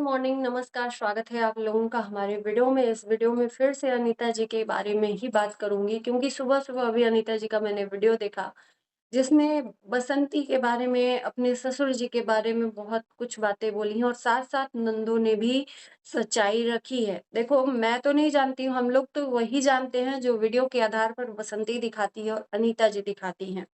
Morning, नमस्कार, स्वागत है आप लोगों का हमारे वीडियो में। इस वीडियो में फिर से अनीता जी के बारे में ही बात करूंगी क्योंकि सुबह-सुबह अभी अनीता जी का मैंने वीडियो देखा, जिसमें बसंती के बारे में, अपने ससुर जी के बारे में बहुत कुछ बातें बोली हैं और साथ-साथ नंदों ने भी सच्चाई रखी है। देखो, मैं तो नहीं जानती हूँ, हम लोग तो वही जानते हैं जो वीडियो के आधार पर बसंती दिखाती है और अनीता जी दिखाती हैं।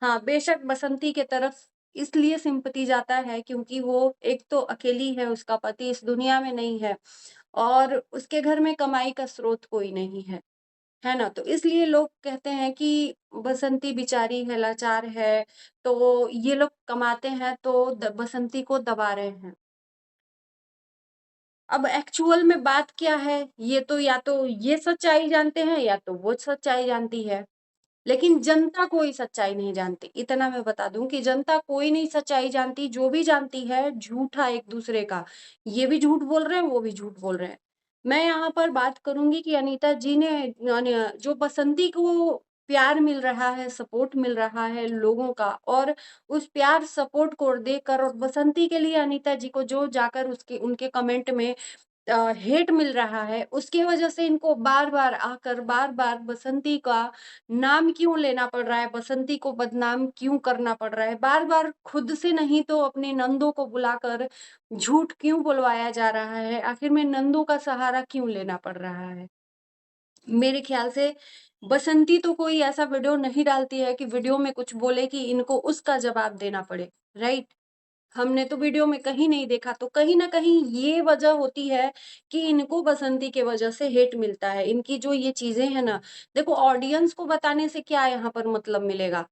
हाँ, बेशक बसंती के तरफ इसलिए सिंपैथी जाता है क्योंकि वो एक तो अकेली है, उसका पति इस दुनिया में नहीं है और उसके घर में कमाई का स्रोत कोई नहीं है ना? तो इसलिए लोग कहते हैं कि बसंती बेचारी है, लाचार है, तो ये लोग कमाते हैं तो बसंती को दबा रहे हैं। अब एक्चुअल में बात क्या है, ये तो या तो ये सच्चाई जानते हैं या तो वो सच्चाई जानती है। लेकिन जनता कोई सच्चाई नहीं जानती। इतना मैं बता दूँ कि जनता कोई नहीं सच्चाई जानती, जो भी जानती है झूठा एक-दूसरे का। ये भी झूठ बोल रहे हैं, वो भी झूठ बोल रहे हैं। मैं यहाँ पर बात करूँगी कि अनीता जी ने जो बसंती को प्यार मिल रहा है, सपोर्ट मिल रहा है लोगों का और उस प्यार सपोर्ट को देकर और बसंती के लिए अनीता जी को जो जाकर उसके उनके कमेंट में हेट मिल रहा है, उसकी वजह से इनको बार-बार आकर बार-बार बसंती का नाम क्यों लेना पड़ रहा है, बसंती को बदनाम क्यों करना पड़ रहा है, बार-बार खुद से नहीं तो अपनी नंदों को बुलाकर झूठ क्यों बुलवाया जा रहा है, आखिर में नंदों का सहारा क्यों लेना पड़ रहा है। मेरे ख्याल से बसंती तो कोई ऐसा वीडियो नहीं डालती है कि वीडियो में कुछ बोले कि इनको उसका जवाब देना पड़े, राइट? हमने तो वीडियो में कहीं नहीं देखा, तो कहीं न कहीं ये वजह होती है कि इनको बसंती के वजह से हेट मिलता है। इनकी जो ये चीज़ें हैं ना, देखो ऑडियंस को बताने से क्या यहाँ पर मतलब मिलेगा?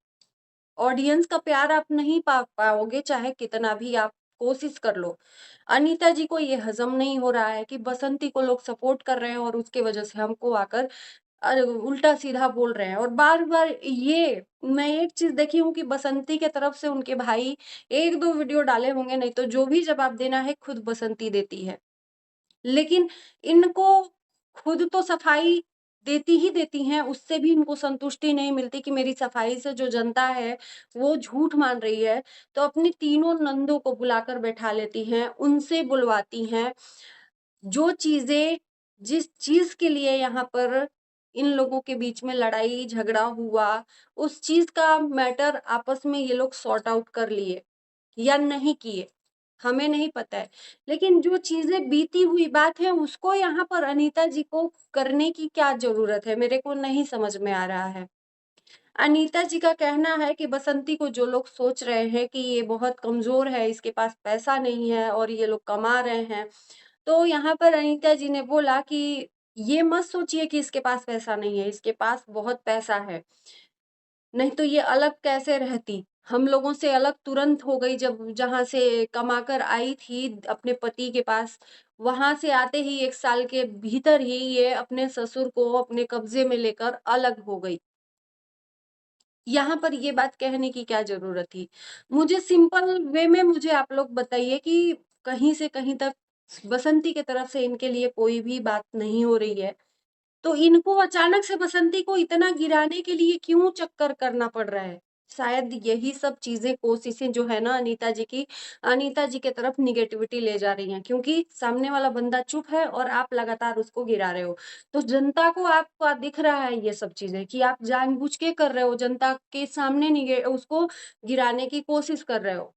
ऑडियंस का प्यार आप नहीं पा पाओगे, चाहे कितना भी आप कोशिश कर लो। अनीता जी को ये हज़म नहीं हो रहा है कि बसंती को लोग सपोर्ट कर रहे हैं और उसके वजह से हमको आकर उल्टा-सीधा बोल रहे हैं और बार-बार ये मैं एक चीज़ देखी हूँ कि बसंती के तरफ से उनके भाई 1-2 वीडियो डाले होंगे, नहीं तो जो भी जवाब देना है खुद बसंती देती है। लेकिन इनको खुद तो सफाई देती ही देती हैं, उससे भी इनको संतुष्टि नहीं मिलती कि मेरी सफाई से जो जनता है, वो झूठ मान रही है, तो अपनी तीनों नंदों को बुलाकर बैठा लेती हैं, उनसे बुलवाती हैं। जो चीज़ें जिस चीज़ के लिए यहाँ पर इन लोगों के बीच में लड़ाई झगड़ा हुआ, उस चीज़ का मैटर आपस में ये लोग सॉर्ट आउट कर लिए या नहीं किए, हमें नहीं पता है। लेकिन जो चीज़ें बीती हुई बात है, उसको यहाँ पर अनीता जी को करने की क्या ज़रूरत है? मेरे को नहीं समझ में आ रहा है। अनीता जी का कहना है कि बसंती को जो लोग सोच रहे हैं कि ये बहुत कमज़ोर है, इसके पास पैसा नहीं है और ये लोग कमा रहे हैं, तो यहाँ पर अनीता जी ने बोला कि ये मत सोचिए कि इसके पास पैसा नहीं है, इसके पास बहुत पैसा है। नहीं तो ये अलग कैसे रहती? हम लोगों से अलग तुरंत हो गई जब जहाँ से कमाकर आई थी अपने पति के पास, वहाँ से आते ही 1 साल के भीतर ही ये अपने ससुर को अपने कब्ज़े में लेकर अलग हो गई। यहाँ पर ये बात कहने की क्या ज़रूरत थी? मुझे सिंपल वे में मुझे आप लोग बताइए कि कहीं से कहीं तक बसंती की तरफ से इनके लिए कोई भी बात नहीं हो रही है। तो इनको अचानक से बसंती को इतना गिराने के लिए क्यों चक्कर करना पड़ रहा है? शायद यही सब चीज़ें, कोशिशें जो है ना अनीता जी की, अनीता जी की तरफ नेगेटिविटी ले जा रही हैं क्योंकि सामने वाला बंदा चुप है और आप लगातार उसको गिरा रहे हो। तो जनता को आपका दिख रहा है ये सब चीज़ें कि आप जानबूझ के कर रहे हो, जनता के सामने उसको गिराने की कोशिश कर रहे हो।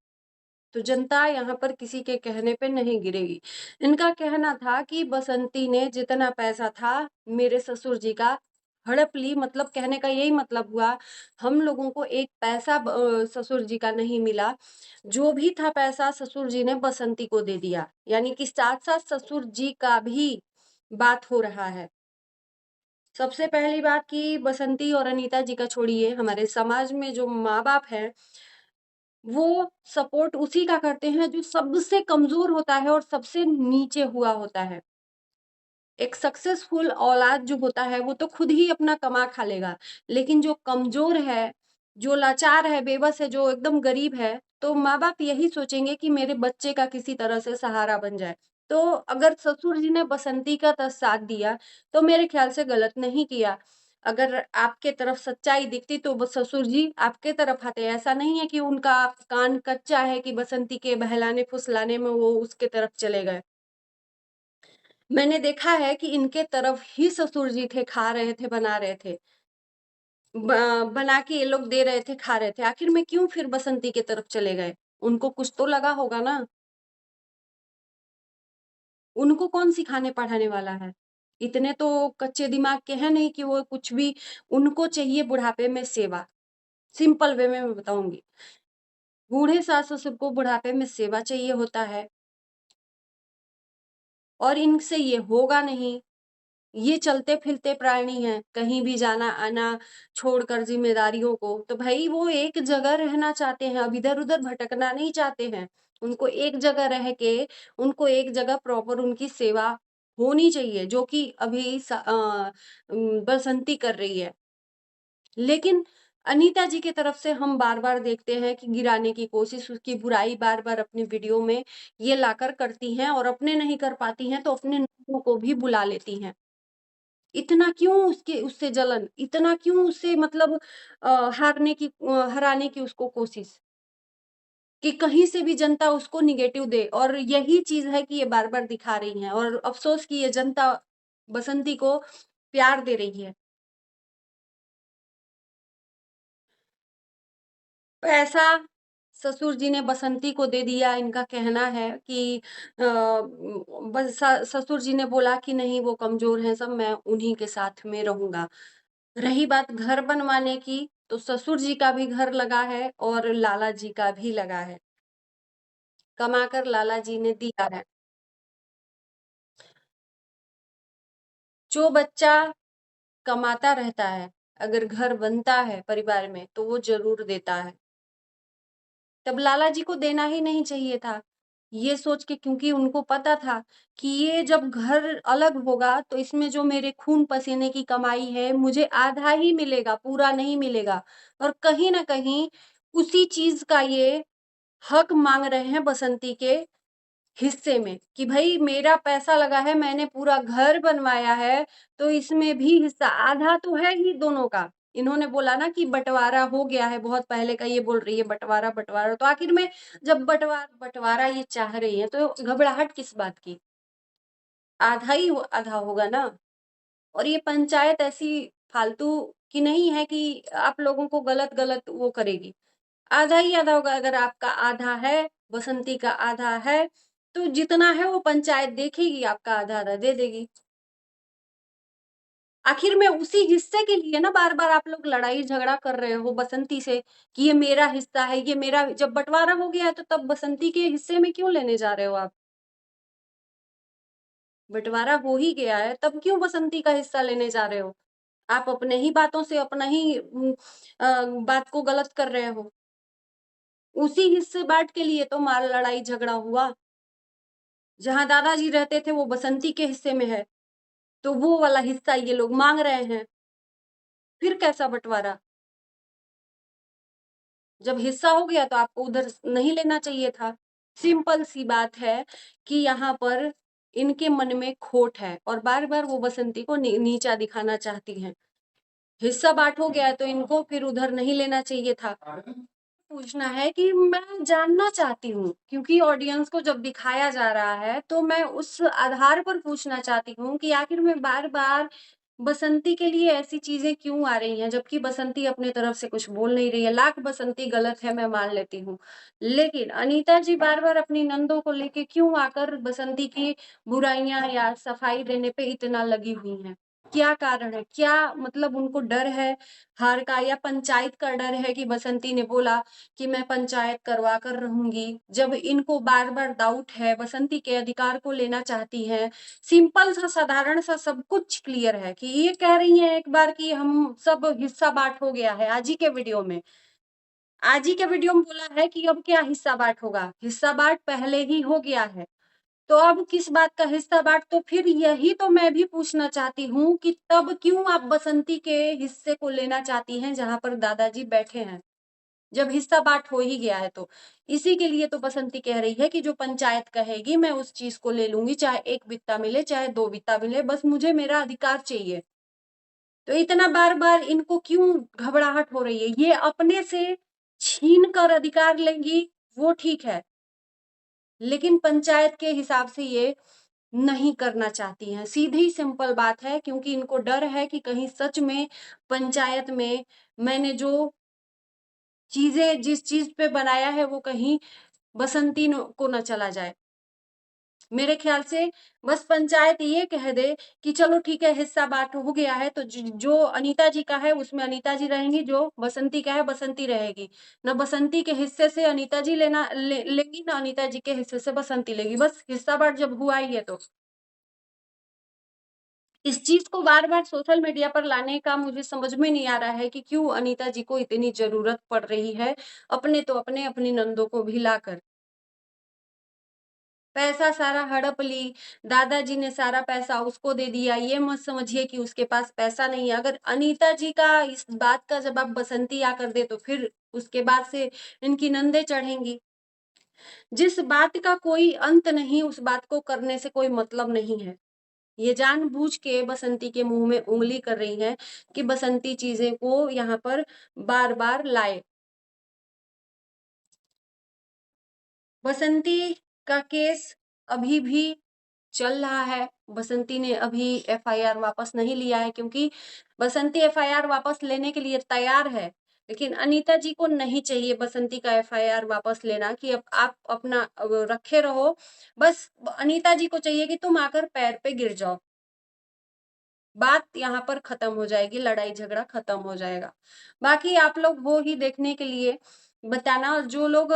तो जनता यहाँ पर किसी के कहने पे नहीं गिरेगी। इनका कहना था कि बसंती ने जितना पैसा था मेरे ससुर जी का हड़प ली, मतलब कहने का यही मतलब हुआ, हम लोगों को एक पैसा ससुर जी का नहीं मिला। जो भी था पैसा ससुर जी ने बसंती को दे दिया। यानी कि साथ-साथ ससुर जी का भी बात हो रहा है। सबसे पहली बात कि बसंती और अनीता जी का छोड़िए, हमारे समाज में जो माँ-बाप हैं वो सपोर्ट उसी का करते हैं जो सबसे कमज़ोर होता है और सबसे नीचे हुआ होता है। एक सक्सेसफुल औलाद जो होता है वो तो खुद ही अपना कमा खा लेगा, लेकिन जो कमज़ोर है, जो लाचार है, बेबस है, जो एकदम गरीब है, तो माँ-बाप यही सोचेंगे कि मेरे बच्चे का किसी तरह से सहारा बन जाए। तो अगर ससुर जी ने बसंती का साथ दिया, तो मेरे ख़्याल से गलत नहीं किया। अगर आपके तरफ सच्चाई दिखती तो ससुर जी आपके तरफ आते। ऐसा नहीं है कि उनका कान कच्चा है कि बसंती के बहलाने फुसलाने में वो उसके तरफ चले गए। मैंने देखा है कि इनके तरफ ही ससुर जी थे, खा रहे थे, बना रहे थे। बना के ये लोग दे रहे थे, खा रहे थे। आखिर में क्यों फिर बसंती की तरफ चले गए? उनको कुछ तो लगा होगा ना। उनको कौन सिखाने पढ़ाने वाला है? इतने तो कच्चे दिमाग के हैं नहीं कि वो कुछ भी। उनको चाहिए बुढ़ापे में सेवा। सिंपल वे में मैं बताऊँगी। बूढ़े सास-ससुर को बुढ़ापे में सेवा चाहिए होता है और इनसे ये होगा नहीं। ये चलते-फिरते प्राणी हैं, कहीं भी जाना-आना छोड़कर ज़िम्मेदारियों को, तो भई वो एक जगह रहना चाहते हैं, अब इधर-उधर भटकना नहीं चाहते हैं। उनको एक जगह रह के, उनको एक जगह प्रॉपर उनकी सेवा होनी चाहिए, जो कि अभी बसंती कर रही है। लेकिन अनीता जी की तरफ से हम बार-बार देखते हैं कि गिराने की कोशिश, उसकी बुराई बार-बार अपनी वीडियो में ये लाकर करती हैं और अपने नहीं कर पाती हैं, तो अपने नुक्तों को भी बुला लेती हैं। इतना क्यों उसके उससे जलन? इतना क्यों उससे मतलब हराने की उसको कोशिश? कि कहीं से भी जनता उसको नेगेटिव दे और यही चीज़ है कि ये बार-बार दिखा रही हैं और अफ़सोस कि ये जनता बसंती को प्यार दे रही है। पैसा ससुर जी ने बसंती को दे दिया, इनका कहना है कि बस स ससुर जी ने बोला कि नहीं वो कमज़ोर हैं सब, मैं उन्हीं के साथ में रहूँगा। रही बात घर बनवाने की, तो ससुर जी का भी घर लगा है और लाला जी का भी लगा है। कमाकर लाला जी ने दिया है। जो बच्चा कमाता रहता है, अगर घर बनता है परिवार में, तो वो ज़रूर देता है। तब लाला जी को देना ही नहीं चाहिए था। ये सोच के, क्योंकि उनको पता था कि ये जब घर अलग होगा तो इसमें जो मेरे खून-पसीने की कमाई है, मुझे आधा ही मिलेगा, पूरा नहीं मिलेगा। और कहीं न कहीं उसी चीज़ का ये हक माँग रहे हैं बसंती के हिस्से में कि भई मेरा पैसा लगा है, मैंने पूरा घर बनवाया है, तो इसमें भी हिस्सा आधा तो है ही दोनों का। इन्होंने बोला ना कि बँटवारा हो गया है, बहुत पहले का ये बोल रही है बँटवारा, बँटवारा। तो आखिर में जब बँटवारा ये चाह रही हैं, तो घबराहट किस बात की? आधा ही आधा होगा ना। और ये पंचायत ऐसी फालतू की नहीं है कि आप लोगों को गलत-गलत वो करेगी। आधा ही आधा होगा, अगर आपका आधा है, बसंती का आधा है, तो जितना है वो पंचायत देखेगी, आपका आधा-आधा दे देगी। आखिर में उसी हिस्से के लिए ना बार-बार आप लोग लड़ाई-झगड़ा कर रहे हो बसंती से कि ये मेरा हिस्सा है, ये मेरा। जब बँटवारा हो गया है तो तब बसंती के हिस्से में क्यों लेने जा रहे हो आप? बँटवारा हो ही गया है, तब क्यों बसंती का हिस्सा लेने जा रहे हो? आप अपने ही बातों से अपना ही बात को गलत कर रहे हो। उसी हिस्से बाँट के लिए तो मार लड़ाई-झगड़ा हुआ। जहाँ दादाजी रहते थे वो बसंती के हिस्से में है, तो वो वाला हिस्सा ये लोग माँग रहे हैं। फिर कैसा बँटवारा? जब हिस्सा हो गया तो आपको उधर नहीं लेना चाहिए था। सिंपल सी बात है कि यहाँ पर इनके मन में खोट है और बार-बार वो बसंती को नीचा दिखाना चाहती हैं। हिस्सा बाँट हो गया है तो इनको फिर उधर नहीं लेना चाहिए था। पूछना है कि मैं जानना चाहती हूँ, क्योंकि ऑडियंस को जब दिखाया जा रहा है, तो मैं उस आधार पर पूछना चाहती हूँ कि आखिर में बार-बार बसंती के लिए ऐसी चीज़ें क्यों आ रही हैं, जबकि बसंती अपनी तरफ से कुछ बोल नहीं रही है। लाख बसंती गलत है, मैं मान लेती हूँ। लेकिन अनीता जी बार-बार अपनी नंदों को लेके क्यों आकर बसंती की बुराइयाँ या सफाई देने पे इतना लगी हुई हैं? क्या कारण है? क्या मतलब उनको डर है हार का, या पंचायत का डर है कि बसंती ने बोला कि मैं पंचायत करवा कर रहूँगी। जब इनको बार-बार डाउट है, बसंती के अधिकार को लेना चाहती हैं। सिंपल सा साधारण सा सब कुछ क्लियर है कि ये कह रही हैं एक बार कि हम सब हिस्सा बाँट हो गया है, आज ही के वीडियो में। आज ही के वीडियो में बोला है कि अब क्या हिस्सा बाँट होगा? हिस्सा बाँट पहले ही हो गया है। तो अब किस बात का हिस्सा बाँट? तो फिर यही तो मैं भी पूछना चाहती हूँ कि तब क्यों आप बसंती के हिस्से को लेना चाहती हैं जहाँ पर दादाजी बैठे हैं? जब हिस्सा बाँट हो ही गया है तो। इसी के लिए तो बसंती कह रही है कि जो पंचायत कहेगी मैं उस चीज़ को ले लूँगी, चाहे 1 बित्ता मिले, चाहे 2 बित्ता मिले, बस मुझे मेरा अधिकार चाहिए। तो इतना बार-बार इनको क्यों घबराहट हो रही है? ये अपने से छीन कर अधिकार लेंगी, वो ठीक है, लेकिन पंचायत के हिसाब से ये नहीं करना चाहती हैं। सीधी सिंपल बात है, क्योंकि इनको डर है कि कहीं सच में पंचायत में मैंने जो चीज़ें जिस चीज़ पे बनाया है वो कहीं बसंती न को ना चला जाए। मेरे ख़्याल से बस पंचायत ये कह दे कि चलो ठीक है, हिस्सा बाँट हो गया है, तो जो अनीता जी का है उसमें अनीता जी रहेंगी, जो बसंती का है बसंती रहेगी। ना बसंती के हिस्से से अनीता जी लेंगी, ना अनीता जी के हिस्से से बसंती लेगी। बस हिस्सा बाँट जब हुआ ही है तो। इस चीज़ को बार-बार सोशल मीडिया पर लाने का मुझे समझ में नहीं आ रहा है कि क्यों अनीता जी को इतनी ज़रूरत पड़ रही है, अपने तो अपने, अपनी नंदों को भी लाकर। पैसा सारा हड़प ली, दादाजी ने सारा पैसा उसको दे दिया, ये मत समझिए कि उसके पास पैसा नहीं है। अगर अनीता जी का इस बात का जवाब बसंती आकर दे, तो फिर उसके बाद से इनकी नंदें चढ़ेंगी। जिस बात का कोई अंत नहीं, उस बात को करने से कोई मतलब नहीं है। ये जानबूझ के बसंती के मुँह में उँगली कर रही हैं कि बसंती चीज़ें को यहाँ पर बार-बार लाए। बसंती का केस अभी भी चल रहा है। बसंती ने अभी एफआईआर वापस नहीं लिया है, क्योंकि बसंती एफआईआर वापस लेने के लिए तैयार है। लेकिन अनीता जी को नहीं चाहिए बसंती का एफआईआर वापस लेना, कि अब आप अपना रखे रहो। बस अनीता जी को चाहिए कि तुम आकर पैर पे गिर जाओ। बात यहाँ पर खत्म हो जाएगी, लड़ाई झगड़ा खत्म हो जाएगा। बाकी आप लोग हो ही देखने के लिए बताना, जो लोग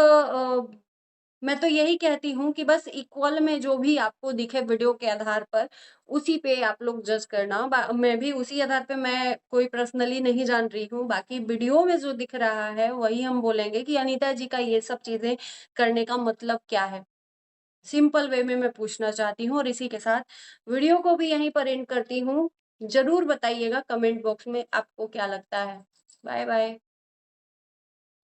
मैं तो यही कहती हूँ कि बस इक्वल में जो भी आपको दिखे वीडियो के आधार पर, उसी पे आप लोग जज करना। मैं भी उसी आधार पे, मैं कोई पर्सनली नहीं जान रही हूँ, बाकी वीडियो में जो दिख रहा है वही हम बोलेंगे कि अनीता जी का ये सब चीज़ें करने का मतलब क्या है? सिंपल वे में मैं पूछना चाहती हूँ, और इसी के साथ वीडियो को भी यहीं पर एंड करती हूँ। ज़रूर बताइएगा कमेंट बॉक्स में आपको क्या लगता है। Bye bye.